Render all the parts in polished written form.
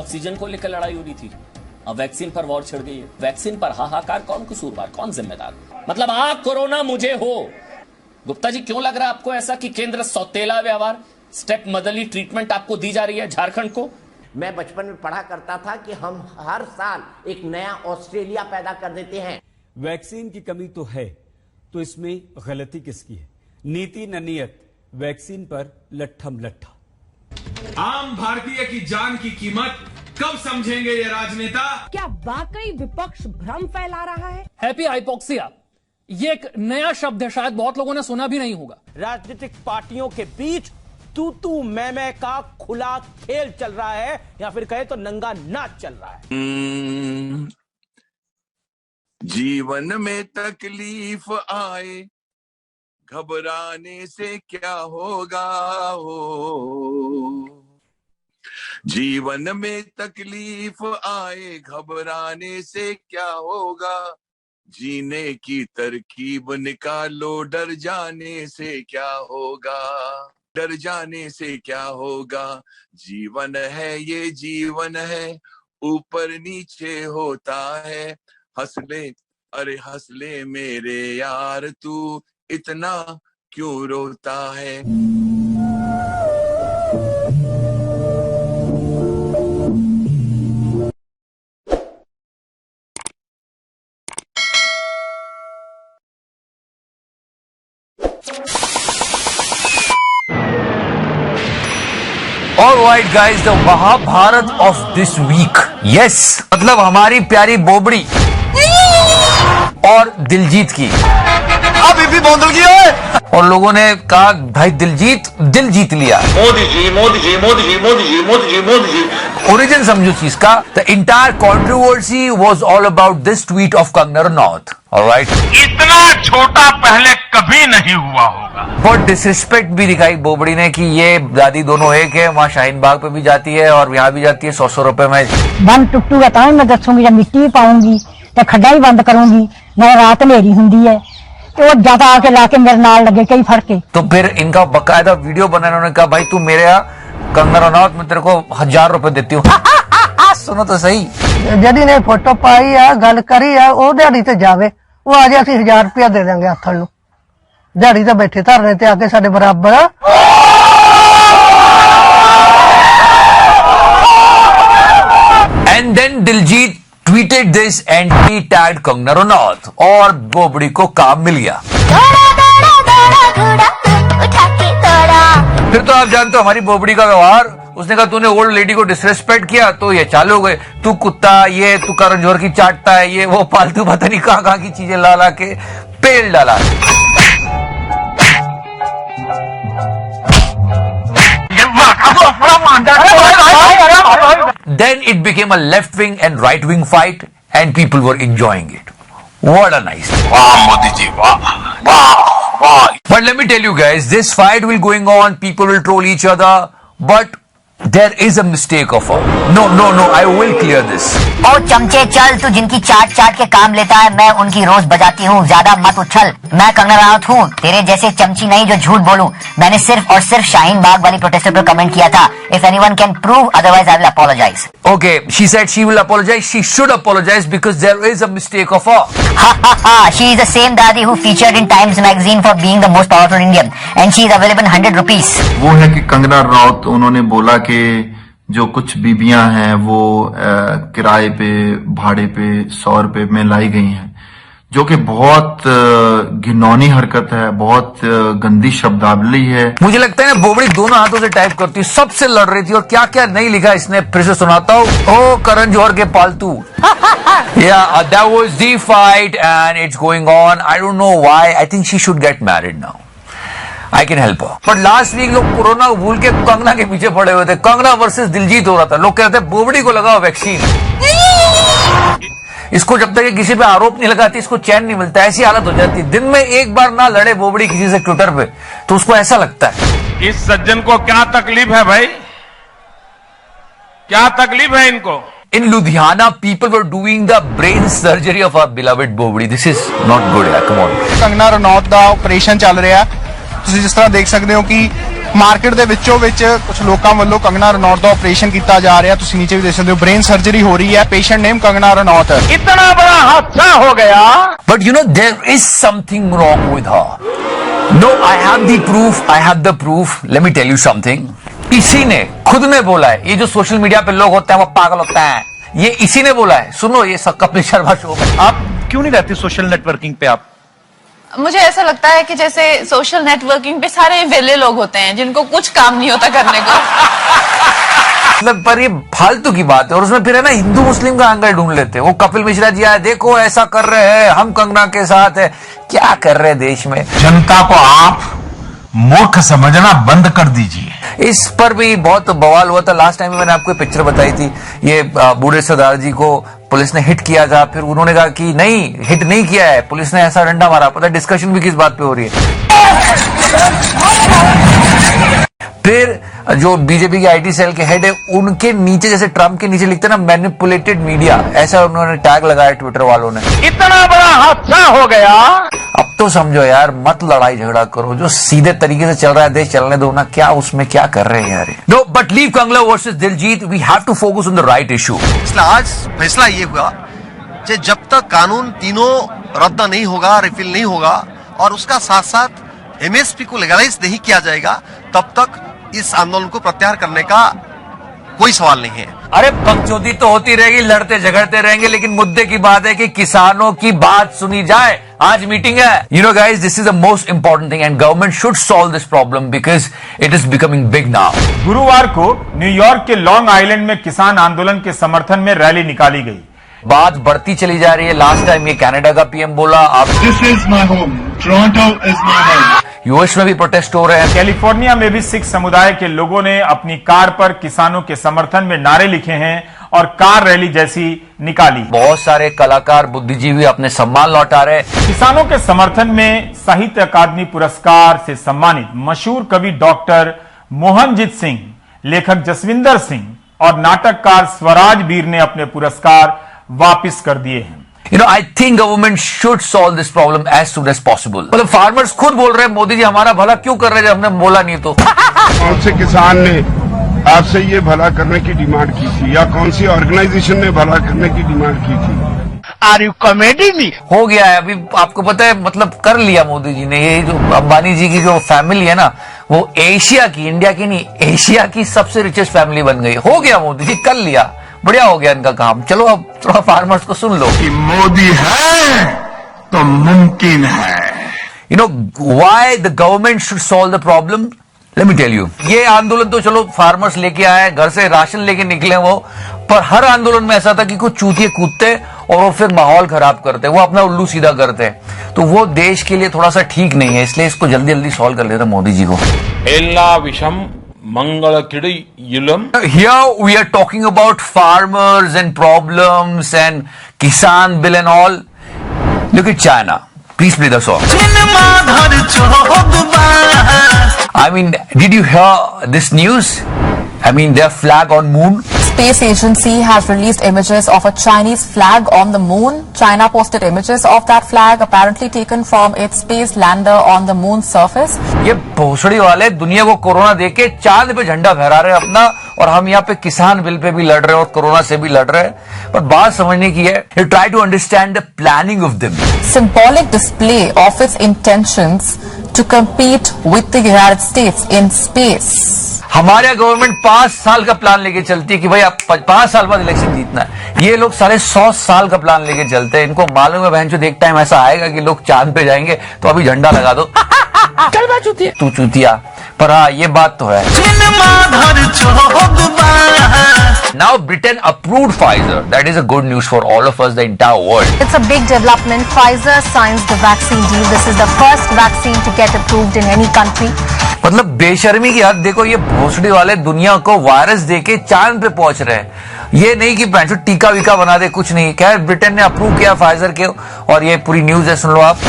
Oxygen को लेकर लड़ाई हो रही थी, अब वैक्सीन पर वॉर छिड़ गई है। वैक्सीन पर हाहाकार, कौन कसूरवार, कौन जिम्मेदार? मतलब आप कोरोना मुझे हो। गुप्ता जी, क्यों लग रहा है आपको ऐसा कि केंद्र सौतेला व्यवहार, स्टेप मदरली ट्रीटमेंट आपको दी जा रही है झारखंड को? मैं बचपन में पढ़ा करता था कि हम हर साल एक नया ऑस्ट्रेलिया पैदा कर देते हैं। वैक्सीन की कमी तो है, तो इसमें गलती किसकी है? नीति न नियत, वैक्सीन पर लट्ठम लट्ठा। आम भारतीय की जान की कीमत कब समझेंगे ये राजनेता? क्या वाकई विपक्ष भ्रम फैला रहा है? हैप्पी हाइपोक्सिया, ये एक नया शब्द है, शायद बहुत लोगों ने सुना भी नहीं होगा। राजनीतिक पार्टियों के बीच तू मैं का खुला खेल चल रहा है, या फिर कहे तो नंगा नाच चल रहा है। जीवन में तकलीफ आए, घबराने से क्या होगा हो। जीवन में तकलीफ आए, घबराने से क्या होगा। जीने की तरकीब निकालो, डर जाने से क्या होगा। डर जाने से क्या होगा। जीवन है ये जीवन है, ऊपर नीचे होता है। हंस ले, अरे हंस ले मेरे यार, तू इतना क्यों रोता है। Alright guys, the Mahabharat of this week. Yes, मतलब हमारी प्यारी बोबड़ी और दिलजीत की। अभी भी बोंदल की है। और लोगों ने कहा भाई दिलजीत दिल जीत लिया। मोदी जी मोदी जी मोदी जी मोदी जी मोदी जी मोदी जी। ओरिजिन समझो चीज का। The entire controversy was all about this tweet of Kangana Ranaut. Alright. इतना छोटा पहले कभी नहीं हुआ होगा। बहुत डिसरिस्पेक्ट भी दिखाई बोबड़ी ने कि ये दादी दोनों एक है, वहाँ शाहीन बाग पे भी जाती है और यहाँ भी जाती है। 100 रुपए में बंद टुटूगा तो मैं दसूंगी, जब मिट्टी पाऊंगी तो खड्डा ही बंद करूंगी, मैं रात नेरी हुंदी है तो ज्यादा आके लाके मेरे नाल लगे कई फड़के। तो फिर इनका बकायदा वीडियो बनाने, उन्होंने कहा भाई तू मेरे यहाँ कंगना रनौत में तेरे को 1000 रुपए देती हूँ। सुनो तो सही, जदी ने फोटो पाई है, गल करी है, वो दिहाड़ी ते जावे, वो आज असं 1000 रुपया दे देंगे आथन नूं। दिहाड़ी तो बैठे धरने ते आके साडे बराबर। And then Diljit tweeted this and he tagged Kangana Ranaut और बोबड़ी को काम मिल गया। फिर तो आप जानते हो हमारी बोबड़ी का व्यवहार। उसने कहा तूने ओल्ड लेडी को डिसरेस्पेक्ट किया तो ये चालू हो गए, तू कुत्ता, ये तू करण जौहर की चाटता है, ये वो फालतू पता नहीं कहां की चीजें ला ला के पेल डाला। Then it became a left-wing and right-wing fight, and people were enjoying it. What a nice thing. वाह मोदी जी, वाह वाह वाह। But let me tell you guys, this fight will going on. People will troll each other, but there is a mistake of her. No, I will clear this. ओ चमचे चल, तू जिनकी चाट चाट के काम लेता है, मैं उनकी रोज बजाती हूँ, ज्यादा मत उछल। मैं कंगना रनौत हूँ, तेरे जैसे चमची नहीं जो झूठ बोलूं। मैंने सिर्फ और सिर्फ शाहीन बाग वाली प्रोटेस्टर पर कमेंट किया था। If anyone can prove otherwise, I will apologize. Okay, she said she will apologize. She should apologize because there is a mistake of her. Ha ha ha! She is the same Dadi who featured in Times magazine for being the most powerful Indian, and she is available in 100 rupees. वो है कि कंगना रनौत, उन्होंने बोला कि जो कुछ बीबियां हैं वो किराए पे, भाड़े पे 100 रुपए में लाई गई हैं, जो कि बहुत घिनौनी हरकत है, बहुत गंदी शब्दावली है। मुझे लगता है ना बोबड़ी दोनों हाथों से टाइप करती है, सबसे लड़ रही थी और क्या क्या नहीं लिखा इसने, फिर से सुनाता हूँ। ओ करण जौहर के पालतू। Yeah, that was the fight and it's going on. I don't know why. I think she should get married now. I can help her. But last week लोग कोरोना को भूल के कंगना के पीछे पड़े हुए थे। कंगना वर्सेस दिलजीत हो रहा था। लोग कह रहे थे बोबड़ी को लगाओ वैक्सीन। इसको जब तक ये किसी पे आरोप नहीं लगाती इसको चैन नहीं मिलता। ऐसी हालत हो जाती है, दिन में एक बार ना लड़े बोबड़ी किसी से ट्विटर पे तो उसको ऐसा लगता है। इस सज्जन को क्या तकलीफ है भाई, क्या तकलीफ है इनको? In Ludhiana, people were doing the brain surgery of our beloved Bobdi. This is not good. Come on. Kangana Ranaut the operation ਚੱਲ ਰਿਹਾ। ਤੁਸੀਂ ਜਿਸ ਤਰ੍ਹਾਂ ਦੇਖ ਸਕਦੇ ਹੋ ਕਿ ਮਾਰਕੀਟ ਦੇ ਵਿੱਚੋਂ ਵਿੱਚ ਕੁਝ ਲੋਕਾਂ ਵੱਲੋਂ ਕੰਗਨਾ ਰਣੌਤ ਦਾ ਆਪਰੇਸ਼ਨ ਕੀਤਾ ਜਾ ਰਿਹਾ। ਤੁਸੀਂ ਨੀਚੇ ਵੀ ਦੇਖ ਸਕਦੇ ਹੋ, ਬ੍ਰੇਨ ਸਰਜਰੀ ਹੋ ਰਹੀ ਹੈ। ਪੇਸ਼ੈਂਟ ਨੇਮ ਕੰਗਨਾ रनौत। इतना बड़ा हादसा हो गया। But you know, there is something wrong with her. No, I have the proof. I have the proof. Let me tell you something. इसी ने खुद ने बोला है, ये जो सोशल मीडिया पे लोग होते हैं वो पागल होते हैं, ये इसी ने बोला है। सुनो ये सब कपिल शर्मा शो में। आप क्यों नहीं रहते सोशल नेटवर्किंग पे? आप मुझे ऐसा लगता है कि जैसे सोशल नेटवर्किंग पे सारे वेले लोग होते हैं जिनको कुछ काम नहीं होता करने को। मतलब पर ये फालतू की बात है, और उसमें फिर है ना हिंदू मुस्लिम का एंगल ढूंढ लेते हैं। वो कपिल मिश्रा जी आए, देखो ऐसा कर रहे हैं, हम कंगना के साथ है। क्या कर रहे हैं देश में? जनता को आप मूर्ख समझना बंद कर दीजिए। इस पर भी बहुत बवाल हुआ था। लास्ट टाइम में मैंने आपको पिक्चर बताई थी, ये बूढ़े सरदार जी को पुलिस ने हिट किया था, फिर उन्होंने कहा कि नहीं हिट नहीं किया है, पुलिस ने ऐसा डंडा मारा। पता डिस्कशन भी किस बात पे हो रही है। फिर जो बीजेपी के आईटी सेल के हेड है, उनके नीचे जैसे ट्रम्प के नीचे लिखते ना मैनिपुलेटेड मीडिया, ऐसा उन्होंने टैग लगाया ट्विटर वालों ने। इतना बड़ा हादसा हो गया। अब तो समझो यार, मत लड़ाई झगड़ा करो, जो सीधे तरीके से चल रहा है देश चलने दो ना। क्या उसमें क्या कर रहे हैं यार? No but leave Kangana versus Diljit, we have to focus on the right issue. इसलिए आज फैसला ये हुआ कि जब तक कानून तीनों रद्द नहीं होगा, रिफिल नहीं होगा और उसका साथ साथ एमएसपी को लीगलाइज नहीं किया जाएगा, तब तक इस आंदोलन को प्रत्याहार करने का कोई सवाल नहीं है। अरे बकचोदी तो होती रहेगी, लड़ते झगड़ते रहेंगे, लेकिन मुद्दे की बात है कि किसानों की बात सुनी जाए। आज मीटिंग है। You no guys, this is the most important thing and government should solve this problem because it is becoming big now. गुरुवार को न्यूयॉर्क के लॉन्ग आइलैंड में किसान आंदोलन के समर्थन में रैली निकाली गई। बात बढ़ती चली जा रही है। लास्ट टाइम ये कनाडा का पीएम बोला, आप this is my home, Toronto is my home. US में भी प्रोटेस्ट हो रहे हैं। कैलिफोर्निया में भी सिख समुदाय के लोगों ने अपनी कार पर किसानों के समर्थन में नारे लिखे हैं और कार रैली जैसी निकाली। बहुत सारे कलाकार बुद्धिजीवी अपने सम्मान लौटा रहे। किसानों के समर्थन में साहित्य अकादमी पुरस्कार से सम्मानित मशहूर कवि डॉक्टर मोहनजीत सिंह, लेखक जसविंदर सिंह और नाटककार स्वराज वीर ने अपने पुरस्कार वापिस कर दिए हैं। You know, I think government should solve this problem as soon as possible. मतलब फार्मर्स खुद बोल रहे हैं, मोदी जी हमारा भला क्यों कर रहे हैं जब हमने बोला नहीं तो। कौन से किसान ने आपसे ये भला करने की डिमांड की थी, या कौन सी ऑर्गेनाइजेशन ने भला करने की डिमांड की थी? Are you comedy me? हो गया है अभी, आपको पता है, मतलब कर लिया मोदी जी ने। ये जो अंबानी जी की जो फैमिली है ना, वो एशिया की, इंडिया की नहीं, एशिया की सबसे रिचेस्ट फैमिली बन गई। हो गया, मोदी जी कर लिया, बढ़िया हो गया इनका काम। चलो अब थोड़ा फार्मर्स को सुन लो कि मोदी है तो मुमकिन है। You know why the government should solve the problem, let me tell you. ये आंदोलन तो चलो फार्मर्स लेके आए, घर से राशन लेके निकले वो, पर हर आंदोलन में ऐसा था कि कुछ चूतिए कूदते और वो फिर माहौल खराब करते, वो अपना उल्लू सीधा करते, तो वो देश के लिए थोड़ा सा ठीक नहीं है। इसलिए इसको जल्दी जल्दी सॉल्व कर लेते मोदी जी को। एल्ला विषम Here we are talking about farmers and problems and Kisan bill and all. Look at China. Please play the song. I mean, did you hear this news? I mean, their flag on moon. Space agency has released images of a Chinese flag on the moon. China posted images of that flag apparently taken from its space lander on the moon's surface. ये भोसड़ी वाले दुनिया को corona देके चांद पे झंडा फहरा रहे हैं अपना, और हम यहाँ पे किसान बिल पे भी लड़ रहे हैं और कोरोना से भी लड़ रहे हैं। पर बात समझने की है, you try to understand the planning of them. Symbolic display of its intentions to compete with the United States in space. हमारे गवर्नमेंट 5 साल का प्लान लेके चलती है कि भाई आप 5 साल बाद इलेक्शन जीतना है। ये लोग सारे 100 साल का प्लान लेके चलते हैं। इनको मालूम है बहन, जो एक टाइम ऐसा आएगा कि लोग चांद पे जाएंगे, तो अभी झंडा लगा दो। तू चूतिया। पर हाँ, ये बात तो है। Now Britain approved Pfizer. That is a good news for all of us, the entire world. It's a big development. Pfizer signs the vaccine deal. This is the first vaccine to get approved in any country. मतलब बेशर्मी की हद देखो, ये भोसड़ी वाले दुनिया को वायरस देके चांद पे पहुंच रहे हैं। ये नहीं कि पैंचो टीका वीका बना दे, कुछ नहीं। खैर ब्रिटेन ने अप्रूव किया फाइजर के, और ये पूरी न्यूज है, सुन लो आप।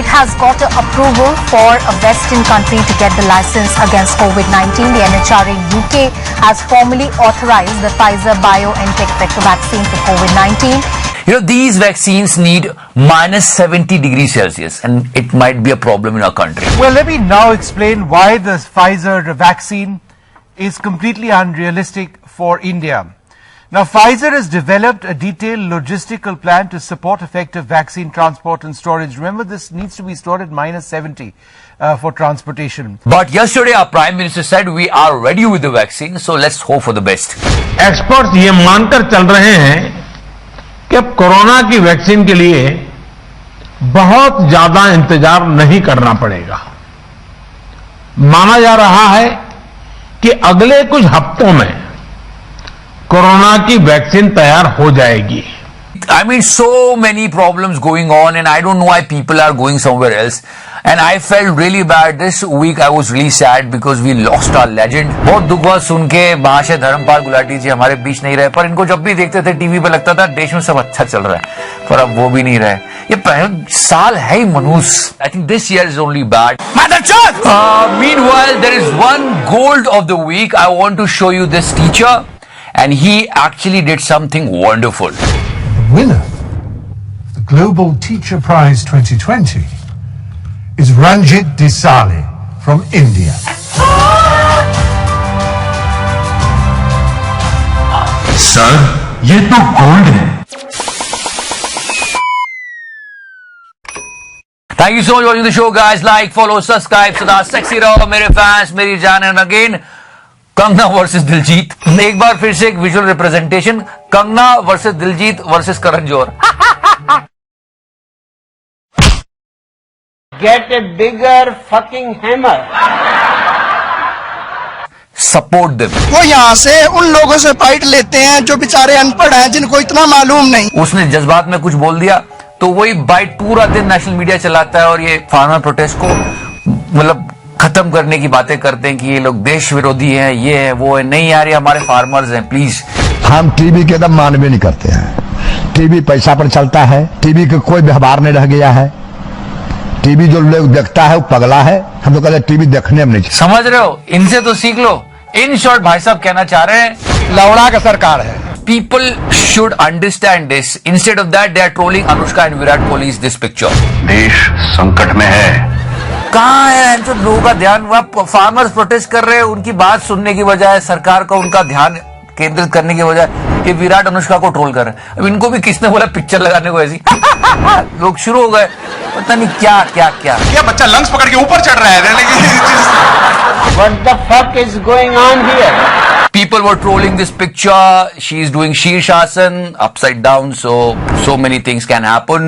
It has got approval for a Western country to get the license against COVID-19. The MHRA UK has formally authorized the Pfizer BioNTech vector vaccine for COVID-19. You know, these vaccines need -70 degrees Celsius, and it might be a problem in our country. Well, let me now explain why the Pfizer vaccine is completely unrealistic for India. Now, Pfizer has developed a detailed logistical plan to support effective vaccine transport and storage. Remember, this needs to be stored at -70 for transportation. But yesterday our Prime Minister said we are ready with the vaccine, so let's hope for the best. Experts ये मानकर चल रहे हैं कि अब corona की vaccine के लिए बहुत ज्यादा इंतजार नहीं करना पड़ेगा। माना जा रहा है कि अगले कुछ हफ्तों में कोरोना की वैक्सीन तैयार हो जाएगी। I mean, so many problems going on, and I don't know why people are going somewhere else. And I felt really bad. This week I was really sad because we lost our legend. बहुत दुख हुआ सुन के महाशय धर्मपाल गुलाटी जी हमारे बीच नहीं रहे, पर इनको जब भी देखते थे टीवी पे लगता था देश में सब अच्छा चल रहा है, पर अब वो भी नहीं रहे। ये पहला साल है ही मनूस। I think this year is only bad. Meanwhile, there is one gold of the week. I want to show you this teacher, and he actually did something wonderful. The winner of the Global Teacher Prize 2020 is Ranjit Desale from India. Sir, ये तो gold है। Thank you so much for watching the show, guys. Like, follow, subscribe. सदा sexy रहो मेरे fans, मेरी जान। And again Kangana versus Diljit. एक बार फिर से एक visual representation, Kangana versus Diljit versus Karan Johar. Get a bigger fucking hammer. Support them. वो यहाँ से उन लोगों से फाइट लेते हैं जो बेचारे अनपढ़ हैं, जिनको इतना मालूम नहीं। उसने जज्बात में कुछ बोल दिया तो वही बाइट पूरा दिन नेशनल मीडिया चलाता है और ये फार्मर प्रोटेस्ट को मतलब खत्म करने की बातें करते हैं कि ये लोग देश विरोधी हैं, ये है वो है। नहीं यार, ये हमारे फार्मर्स हैं, प्लीज। हम टीवी के एकदम मानवे नहीं करते हैं। टीवी पैसा पर चलता है, टीवी का कोई व्यवहार नहीं रह गया है। टीवी जो लोग देखता है वो पगला है। हम तो कहते टीवी देखने में नहीं। समझ रहे हो, इनसे तो सीख लो। इन शॉर्ट भाई साहब कहना चाह रहे हैं लौड़ा का सरकार है। People should understand this. Instead of that, they are trolling Anushka and Virat Kohli's this picture. देश संकट में है। कहाँ है जो लोगों का ध्यान? वहाँ फार्मर्स प्रोटेस्ट कर रहे हैं, उनकी बात सुनने की बजाय सरकार का उनका ध्यान केंद्रित करने की बजाय ये विराट अनुष्का को ट्रोल कर रहे हैं। अब इनको भी किसने बोला पिक्चर लगाने को ऐसी? लोग शुरू हो गए, पता नहीं क्या क्या क्या क्या बच्चा लंग्स पकड़ के ऊपर चढ़ रहा है। What the fuck is going on here? People were trolling this picture. She is doing Sheershasan upside down, so many things can happen.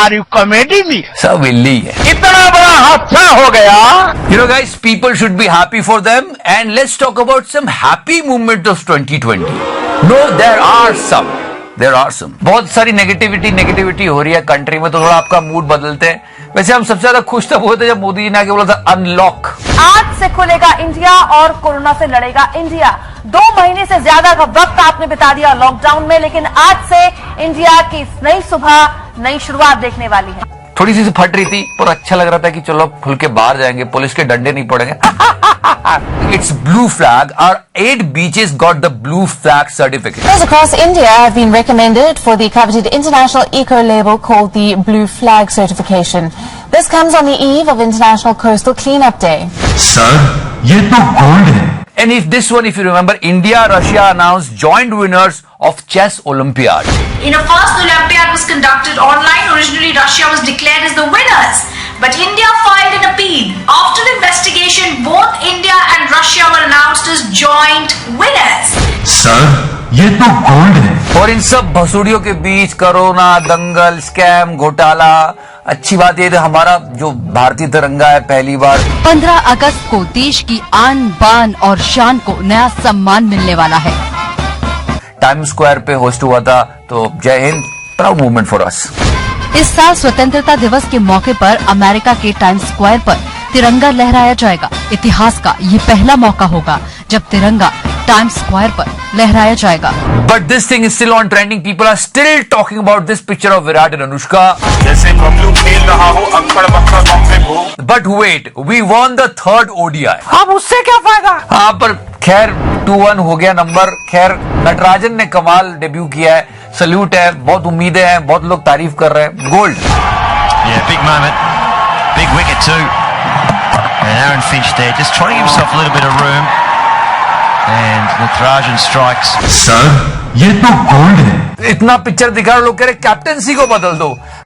Are you kidding me? सब विल्ली है। इतना बड़ा हादसा हो गया। You know, guys, people should be happy for them. And let's talk about some happy moment of 2020. No, there are some. बहुत सारी negativity हो रही है कंट्री में, तो थोड़ा आपका मूड बदलते हैं। वैसे हम सबसे ज्यादा खुश तब हुए थे जब मोदी जी ने आके बोला था अनलॉक। आज से खुलेगा इंडिया और कोरोना से लड़ेगा इंडिया। 2 महीने से ज्यादा का वक्त आपने बिता दिया लॉकडाउन में, लेकिन आज से इंडिया की नई सुबह, नई शुरुआत देखने वाली है। थोड़ी सी फट रही थी पर अच्छा लग रहा था कि चलो खुल के बाहर जाएंगे, पुलिस के डंडे नहीं पड़ेंगे। It's blue flag. Our 8 beaches got the blue flag certificate. Those across India have been recommended for the coveted international eco-label called the Blue Flag certification. This comes on the eve of International Coastal Cleanup Day. Sir, ये तो gold है। And if you remember, India, Russia announced joint winners of Chess Olympiad. In a first Olympiad was conducted online. Originally, Russia was declared as the winners, but India filed an appeal. After investigation, both India and Russia were announced as joint winners. Sir, ये तो gold है। और इन सब भसुड़ियों के बीच corona, दंगल, scam, घोटाला, अच्छी बात ये हमारा जो भारतीय तिरंगा है पहली बार 15 अगस्त को देश की आन बान और शान को नया सम्मान मिलने वाला है। टाइम्स स्क्वायर पे होस्ट हुआ था, तो जय Hind, proud movement for us. इस साल स्वतंत्रता दिवस के मौके पर अमेरिका के टाइम्स स्क्वायर पर तिरंगा लहराया जाएगा। इतिहास का ये पहला मौका होगा जब तिरंगा टाइम्स स्क्वायर पर लहराया जाएगा। But this thing is still on trending. People are still talking about this picture of Virat and Anushka. जैसे बबलू खेल रहा हो अक्कड़ बक्कड़ बम्बे भो। But wait, we won the 3rd ODI. अब उससे क्या फायदा? हाँ, पर खैर 2-1 हो गया नंबर। खैर नटराजन ने कमाल डेब्यू किया है। सल्यूट है, बहुत उम्मीदें हैं, बहुत लोग तारीफ कर रहे हैं। Gold. Yeah, big moment, big wicket too, and Aaron Finch there just trying to give himself a little bit of room, and Natarajan strikes. Sir, ये तो गोल्ड है। इतना पिक्चर दिखा, लोग कह रहे कैप्टेंसी को बदल दो।